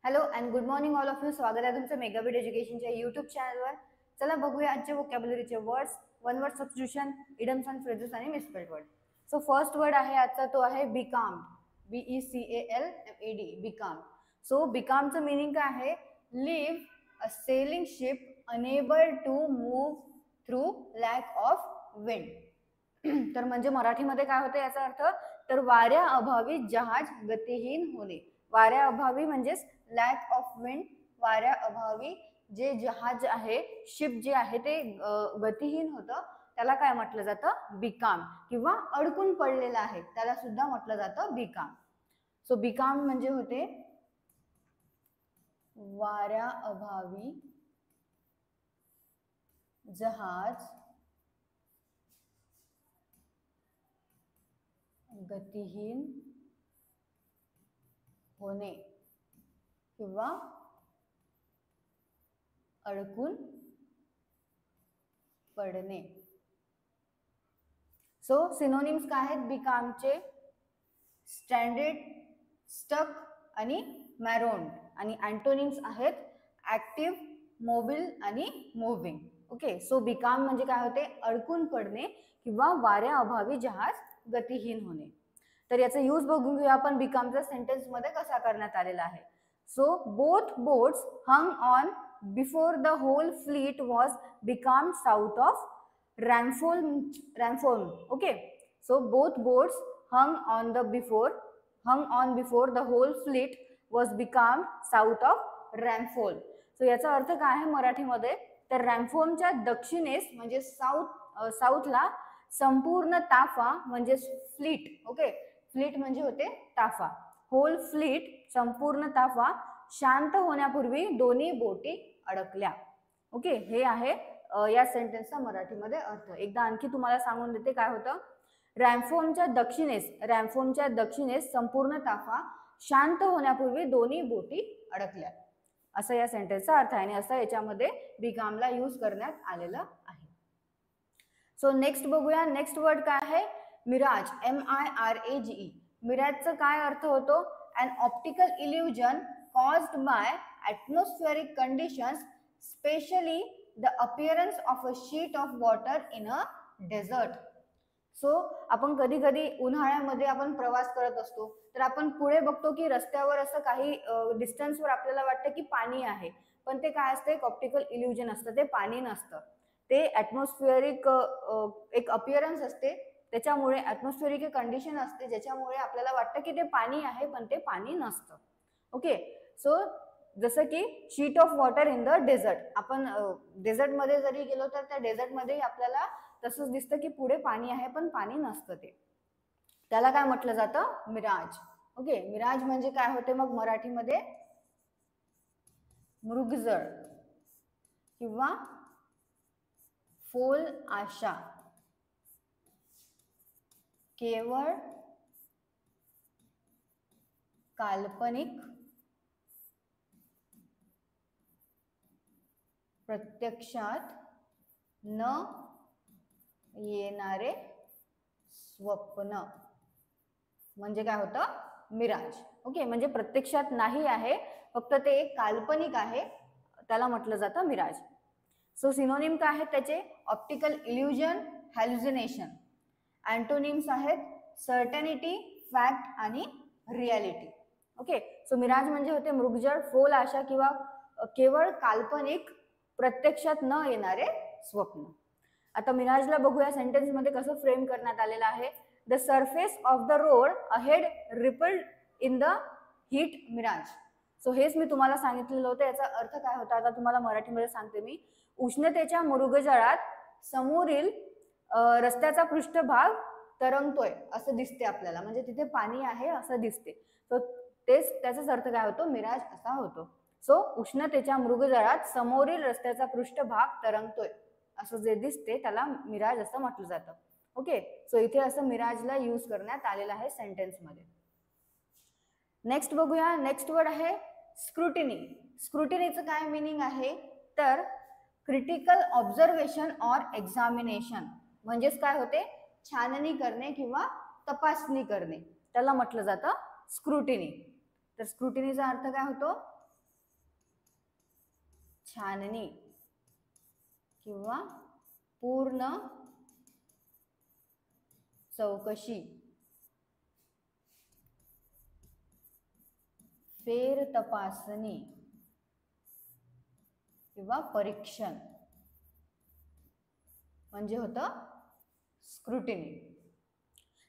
Hello and good morning all of you. स्वागत आहे तुमचं मेगाबिट एज्युकेशनच्या यूट्यूब चॅनलवर. चला बघूया आजचे वोकॅब्युलरीचे words. One word substitution, idioms and phrases आणि misspelled word. So first word आहे आजचा तो आहे बिकाम. BECALMAD becalm. सो बिकामचं मिनिंग काय आहे? Leave a sailing ship unable to move through lack of wind. तर म्हणजे मराठीमध्ये काय होतं याचा अर्थ? तर वाऱ्या अभावी जहाज गतिहीन होणे. वाऱ्या अभावी म्हणजेच लॅक ऑफ विंड. वाऱ्या अभावी जे जहाज आहे, शिप जे आहे ते गतिहीन होतं, त्याला काय म्हटलं जातं? बिकाम. किंवा अडकून पडलेलं आहे त्याला सुद्धा म्हटलं जातं बिकाम. सो बिकाम म्हणजे होते वाऱ्या अभावी जहाज गतिहीन होणे किंवा अडकून पडणे. सो सिनोनिम्स काय आहेत बिकामचे? स्ट्रँडेड, स्टक आणि मॅरोन्ड. आणि अँटोनिम्स आहेत ऍक्टिव्ह, मोबिल आणि मूव्हिंग. ओके. सो बिकाम म्हणजे काय होते? अडकून पडणे किंवा वाऱ्या अभावी जहाज गतिहीन होणे. तर याचा यूज बघून घेऊया आपण बिकामचा सेंटेन्स मध्ये कसा करण्यात आलेला आहे. So both boats hung on before the whole fleet was became south of Ramphon. Okay. So both boats hung on before the whole fleet was become south of Ramphon. So याचा अर्थ काय आहे मराठीमध्ये? तर रॅम्फोनच्या दक्षिणेस म्हणजे साऊथला संपूर्ण ताफा म्हणजे फ्लीट. ओके. फ्लीट म्हणजे होते ताफा. होल फ्लीट संपूर्ण ताफा शांत होण्यापूर्वी दोन्ही बोटी अडकल्या. ओके. हे आहे या सेंटेन्सचा मराठीमध्ये अर्थ. एकदा आणखी तुम्हाला सांगून देते काय होतं. रॅम्फोनच्या दक्षिणेस संपूर्ण ताफा शांत होण्यापूर्वी दोन्ही बोटी अडकल्या, असं या सेंटेन्सचा अर्थ आहे. आणि असं याच्यामध्ये बिकामला यूज करण्यात आलेलं आहे. सो नेक्स्ट बघूया. नेक्स्ट वर्ड काय आहे? मिराज. MIRAGE. मिराजचा काय अर्थ होतो? An optical illusion caused by atmospheric conditions, especially the appearance of a sheet of water in a desert. So आपण कधी कधी उन्हाळ्यामध्ये आपण प्रवास करत असतो, तर आपण पुढे बघतो की रस्त्यावर असं काही डिस्टन्सवर आपल्याला वाटतं की पाणी आहे, पण ते काय असतं? एक ऑप्टिकल इल्युजन असतं, ते पाणी नसतं. ते ॲटमॉस्फेरिक एक अपिअरन्स असते, त्याच्यामुळे ॲटमॉस्फेरिक कंडिशन असते ज्याच्यामुळे आपल्याला वाटतं की ते पाणी आहे, पण ते पाणी नसतं. ओके. सो जसं की sheet of water in the dessert. आपण डेझर्टमध्ये जरी गेलो तर त्या डेझर्टमध्ये आपल्याला तसंच दिसतं की पुढे पाणी आहे पण पाणी नसतं. ते त्याला काय म्हटलं जातं? मिराज. ओके. मिराज म्हणजे काय होते मग मराठीमध्ये? मृगजळ किंवा फोल आशा. केवळ काल्पनिक, प्रत्यक्षात न येणारे स्वप्न म्हणजे काय होतं? मिराज. ओके. म्हणजे प्रत्यक्षात नाही आहे, फक्त ते एक काल्पनिक आहे, त्याला म्हटलं जातं मिराज. सो सिनोनिम काय आहेत त्याचे? Optical illusion, hallucination. अँटोनिम्स आहेत सर्टनिटी, फॅक्ट आणि रियालिटी. ओके. सो मिराज म्हणजे होते मृगजळ, फोल आशा किंवा केवळ काल्पनिक, प्रत्यक्षात न येणारे स्वप्न. आता मिराजला बघूया सेंटेन्स मध्ये कसं फ्रेम करण्यात आलेलं आहे. The surface of the road ahead rippled in the heat mirage. So हेच मी तुम्हाला सांगितलेलं होतं. याचा अर्थ काय होता आता तुम्हाला मराठीमध्ये सांगते मी. उष्णतेच्या मृगजळात समोरील रस्त्याचा पृष्ठभाग तरंगतोय असं दिसते आपल्याला, म्हणजे तिथे पाणी आहे असं दिसते. सो तेच त्याचाच अर्थ काय होतो? मिराज असा होतो. सो उष्णतेच्या मृगजळात समोरील रस्त्याचा पृष्ठभाग तरंगतोय असं जे दिसते त्याला मिराज असं म्हटलं जातं. ओके. सो इथे असं मिराजला यूज करण्यात आलेलं आहे सेंटेन्स मध्ये. नेक्स्ट बघूया. नेक्स्ट वर्ड आहे स्क्रुटिनी. स्क्रुटिनीचं काय मिनिंग आहे? तर क्रिटिकल ऑब्झर्वेशन ऑर एक्झामिनेशन म्हणजेच काय होते? छाननी करणे किंवा तपासणी करणे, त्याला म्हटलं जातं स्क्रुटिनी. तर स्क्रुटिनीचा अर्थ काय होतो? छाननी किंवा पूर्ण चौकशी, फेर तपासणी किंवा परीक्षण म्हणजे होतं स्क्रुटिनी.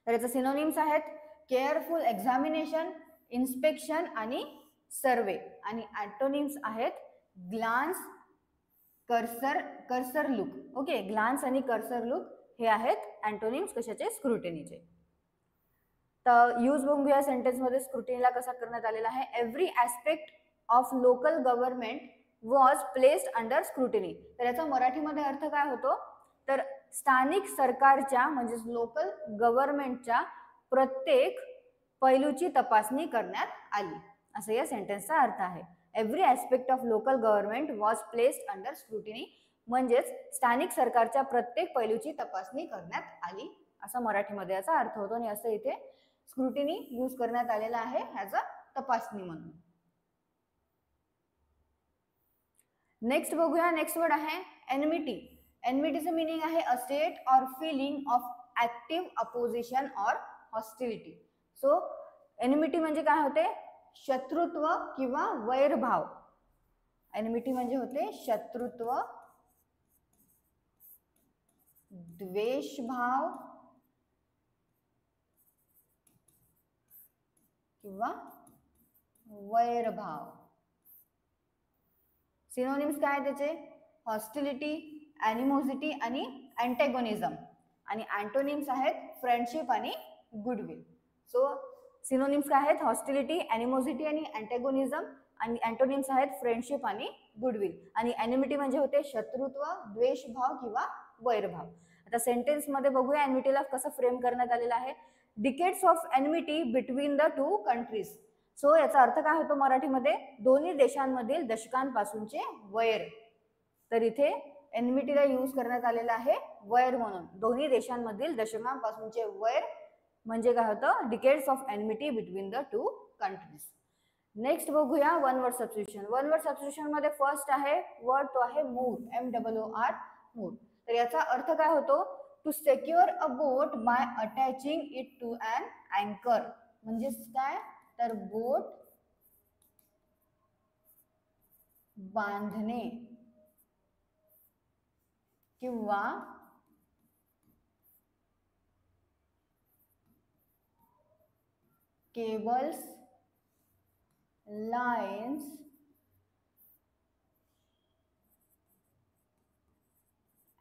तर याचे सिनोनिम्स आहेत केअरफुल एक्झामिनेशन, इन्स्पेक्शन आणि सर्वे. आणि अँटोनिम्स आहेत glance, cursory look. Okay, glance आणि कर्सर लुक हे आहेत अँटोनिम्स कशाचे? स्क्रुटिनीचे. तर यूज बघूया सेंटेन्स मध्ये स्क्रुटिनीला कसा करण्यात आलेला आहे. Every aspect of local government was placed under scrutiny. तर याचा मराठीमध्ये अर्थ काय होतो? तर स्थानिक सरकारच्या म्हणजे लोकल गव्हर्नमेंटच्या प्रत्येक पैलूची तपासणी करण्यात आली, असं या सेंटेन्सचा अर्थ आहे. Every aspect of local government was placed under scrutiny म्हणजेच स्थानिक सरकारच्या प्रत्येक पैलूची तपासणी करण्यात आली, असा मराठीमध्ये याचा अर्थ होतो. आणि असं इथे स्क्रुटिनी यूज करण्यात आलेला आहे ॲज अ तपासणी म्हणून. नेक्स्ट बघूया. नेक्स्ट वर्ड आहे एनमिटी. एनमिटीचं मिनिंग आहे a state or feeling of active opposition or hostility. So enmity म्हणजे काय होते? शत्रुत्व किंवा वैरभाव. एनमिटी म्हणजे होते शत्रुत्व, द्वेषभाव किंवा वैरभाव. सिनोनिम्स काय त्याचे? हॉस्टिलिटी, ॲनिमोसिटी आणि अँटेगोनिझम. आणि अँटोनिम्स आहेत फ्रेंडशिप आणि गुडविल. सो सिनोनिम्स काय आहेत? हॉस्टिलिटी, ॲनिमोसिटी आणि अँटेगोनिझम. आणि अँटोनिम्स आहेत फ्रेंडशिप आणि गुडविल. आणि एनिमिटी म्हणजे होते शत्रुत्व, द्वेषभाव किंवा वैरभाव. आता सेंटेन्स मध्ये बघूया एनमिटीला कसं फ्रेम करण्यात आलेलं आहे. Decades of enmity between the two countries. So याचा अर्थ काय होतो मराठीमध्ये? दोन्ही देशांमधील दशकांपासूनचे वैर. तर इथे एनमिटीला यूज करण्यात आलेला आहे वैर म्हणून. दोन्ही देशांमधील दशकांपासूनचे वैर म्हणजे काय होतं? Decades of enmity between the two countries. Next बघूया one word substitution. One word substitution मध्ये फर्स्ट आहे वर्ड तो आहे मूर, MOOR, मूर. तर याचा अर्थ काय होतो? To secure a boat by attaching it to an अँकर. म्हणजेच काय? तर बोट बांधणे किंवा केबल्स, लाईन्स,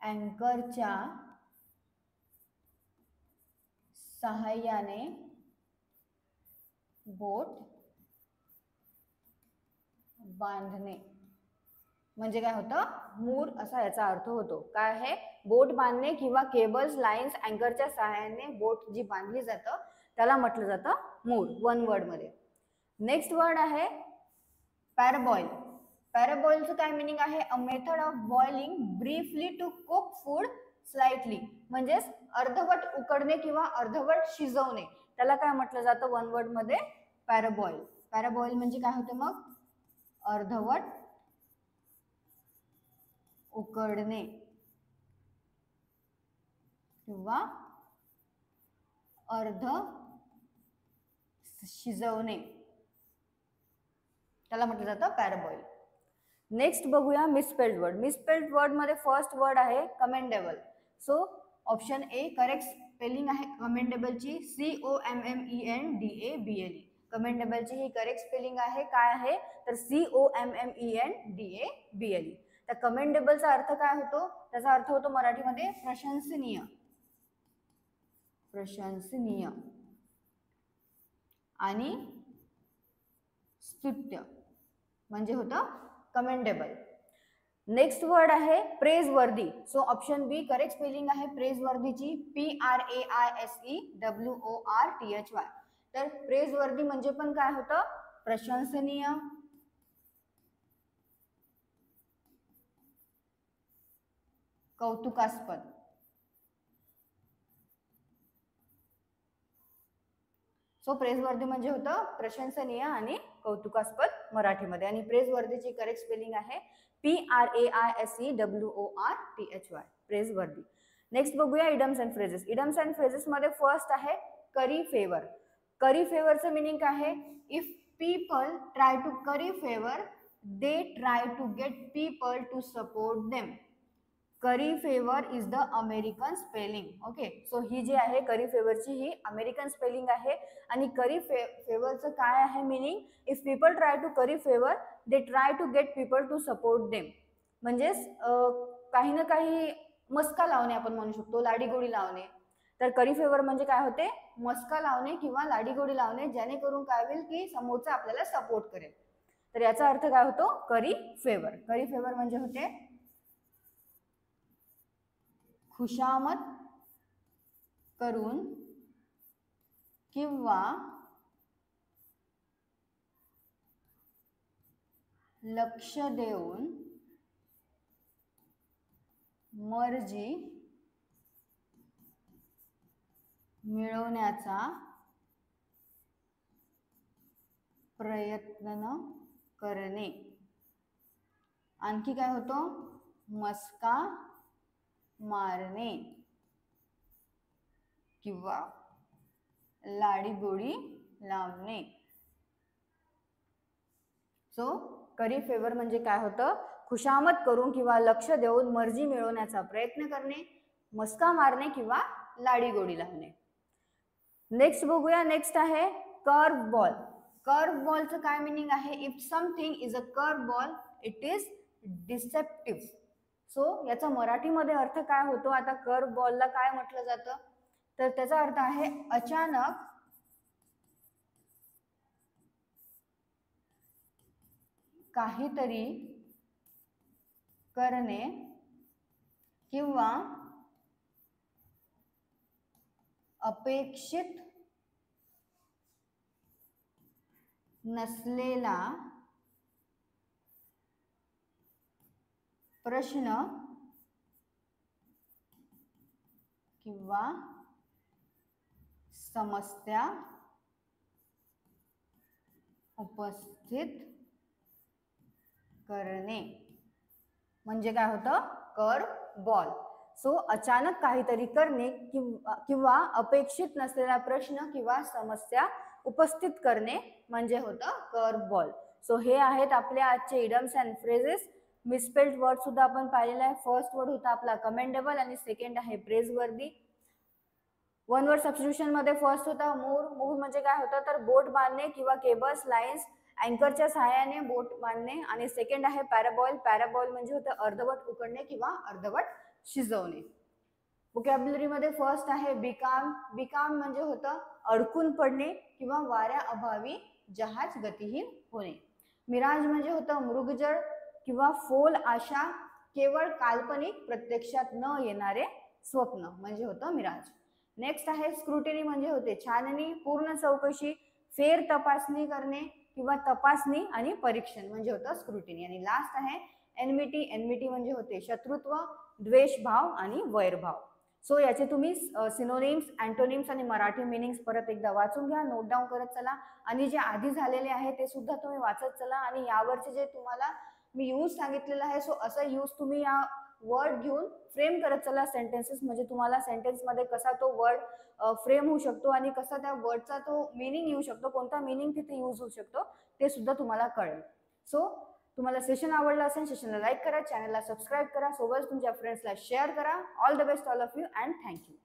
अँकरच्या सहाय्याने बोट बांधणे म्हणजे काय होतं? मूर असा याचा अर्थ होतो. काय आहे? बोट बांधणे किंवा केबल्स, लाईन्स, अँकरच्या सहाय्याने बोट जी बांधली जातं त्याला म्हटलं जातं मूर वन वर्ड मध्ये. नेक्स्ट वर्ड आहे पॅराबॉईल. पॅराबॉईलचं काय मिनिंग आहे? A method of boiling briefly to cook food slightly. म्हणजेच अर्धवट उकडणे किंवा अर्धवट शिजवणे त्याला काय म्हटलं जातं वन वर्ड मध्ये? पॅराबॉईल. पॅराबॉईल म्हणजे काय होते मग? अर्धवट उकडणे किंवा अर्ध शिजवणे त्याला म्हटलं जातं पॅराबॉईल. नेक्स्ट बघूया मिसस्पेल्ड वर्ड. मिसस्पेल्ड वर्ड मध्ये फर्स्ट वर्ड आहे commendable. So option A correct spelling आहे कमेंडेबलची COMMENDABLE. कमेंडेबलची ही करेक्ट स्पेलिंग आहे. काय आहे? तर COMMENDABLE. तर कमेंडेबलचा अर्थ काय होतो? त्याचा अर्थ होतो मराठीमध्ये प्रशंसनीय. प्रशंसनीय आणि स्तुत्य म्हणजे होतं कमेंडेबल. नेक्स्ट वर्ड आहे प्रेजवर्दी. सो ऑप्शन बी करेक्ट स्पेलिंग आहे प्रेजवर्दीची PRAISEWORTHY. तर प्रेजवर्दी म्हणजे पण काय होतं? प्रशंसनीय, कौतुकास्पद. सो प्रेझवर्दी म्हणजे होतं प्रशंसनीय आणि कौतुकास्पद मराठीमध्ये, आणि प्रेझवर्दीची करेक्ट स्पेलिंग आहे PRAISEWORTHY, प्रेझवर्दी. नेक्स्ट बघूया idioms and phrases. Idioms and phrases मध्ये फर्स्ट आहे करी फेवर. करी फेवरचं मिनिंग काय आहे? If people try to curry favour, they try to get people to support them. Curry favour is the American spelling. Okay, so ही जी आहे curry फेवरची ही American spelling आहे. आणि करी फेवरचं काय आहे meaning? If people try to curry favour, they try to get people to support them. म्हणजेच काही ना काही मस्का लावणे आपण म्हणू शकतो, लाडीगोडी लावणे. तर करी फेवर म्हणजे काय होते? मस्का लावणे किंवा लाडीगोडी लावणे, जेणेकरून काय होईल की समोरचा आपल्याला सपोर्ट करेल. तर याचा अर्थ काय होतो? करी फेवर. करी फेवर म्हणजे होते खुशामत करून किंवा लक्ष देऊन मर्जी मिळवण्याचा प्रयत्न करणे. आणखी काय होतो? मस्का मारणे किंवा लाडीगोडी लावणे. सो करी फेवर म्हणजे काय होतं? खुशामत करून किंवा लक्ष देऊन मर्जी मिळवण्याचा प्रयत्न करणे, मस्का मारणे किंवा लाडीगोडी लावणे. नेक्स्ट बघूया. नेक्स्ट आहे कर्व बॉल. कर्व बॉलचं काय मिनिंग आहे? If something is a curve ball, it is deceptive. So याचा मराठीमध्ये अर्थ काय होतो? आता कर्व बॉलला काय म्हटलं जातं? तर त्याचा अर्थ आहे अचानक काहीतरी करणे किंवा अपेक्षित नसलेला प्रश्न किंवा समस्या उपस्थित करणे म्हणजे काय होतं? Curve ball. सो अचानक काहीतरी करणे किंवा अपेक्षित नसलेला प्रश्न किंवा समस्या उपस्थित करणे म्हणजे होतं कर्व बॉल. सो हे आहेत आपले आजचे इडम्स अँड फ्रेजेस. मिसस्पेल्ड वर्ड सुद्धा आपण पाहिलेला आहे. फर्स्ट वर्ड होता आपला कमेंडेबल आणि सेकंड आहे प्रेझवर्दी. वन वर्ड सबस्टिट्यूशन मध्ये फर्स्ट होता मूर. मूर म्हणजे काय होतं? तर बोट बांधणे किंवा केबल्स, लाईन्स, अँकरच्या सहाय्याने बोट बांधणे. आणि सेकंड आहे पॅराबॉईल. पॅराबॉईल म्हणजे होतं अर्धवट उकडणे किंवा अर्धवट शिजवणे. वोकॅब्युलरी मध्ये फर्स्ट आहे बिकाम. बिकाम म्हणजे होतं अडकून पडणे किंवा वाऱ्या अभावी जहाज गतिहीन होणे. मिराज म्हणजे होतं मृगजळ किंवा फोल आशा, केवळ काल्पनिक, प्रत्यक्षात न येणारे स्वप्न म्हणजे होतं मिराज. नेक्स्ट आहे स्क्रुटिनी म्हणजे होते छाननी, पूर्ण चौकशी, फेर तपासणी करणे किंवा तपासणी आणि परीक्षण म्हणजे होतं स्क्रुटिनी. आणि लास्ट आहे एनमिटी. एनमिटी म्हणजे होते शत्रुत्व, द्वेषभाव आणि वैरभाव. सो याचे तुम्ही सिनोनिम्स, अँटोनिम्स आणि मराठी मिनिंग्स परत एकदा वाचून घ्या, नोट डाऊन करत चला. आणि जे आधी झालेले आहे ते सुद्धा तुम्ही वाचत चला. आणि यावरचे जे तुम्हाला मी यूज सांगितलेलं आहे, सो असं यूज तुम्ही या वर्ड घेऊन फ्रेम करत चला सेंटेन्सेस. म्हणजे तुम्हाला सेंटेन्स मध्ये कसा तो वर्ड फ्रेम होऊ शकतो आणि कसा त्या वर्डचा तो मिनिंग येऊ शकतो, कोणता मिनिंग तिथे यूज होऊ शकतो ते सुद्धा तुम्हाला कळेल. सो तुम्हाला सेशन आवडलं असेल, सेशनला लाईक करा, चॅनलला सबस्क्राईब करा, सोबत तुमच्या फ्रेंड्सला शेअर करा. All the best all of you and thank you.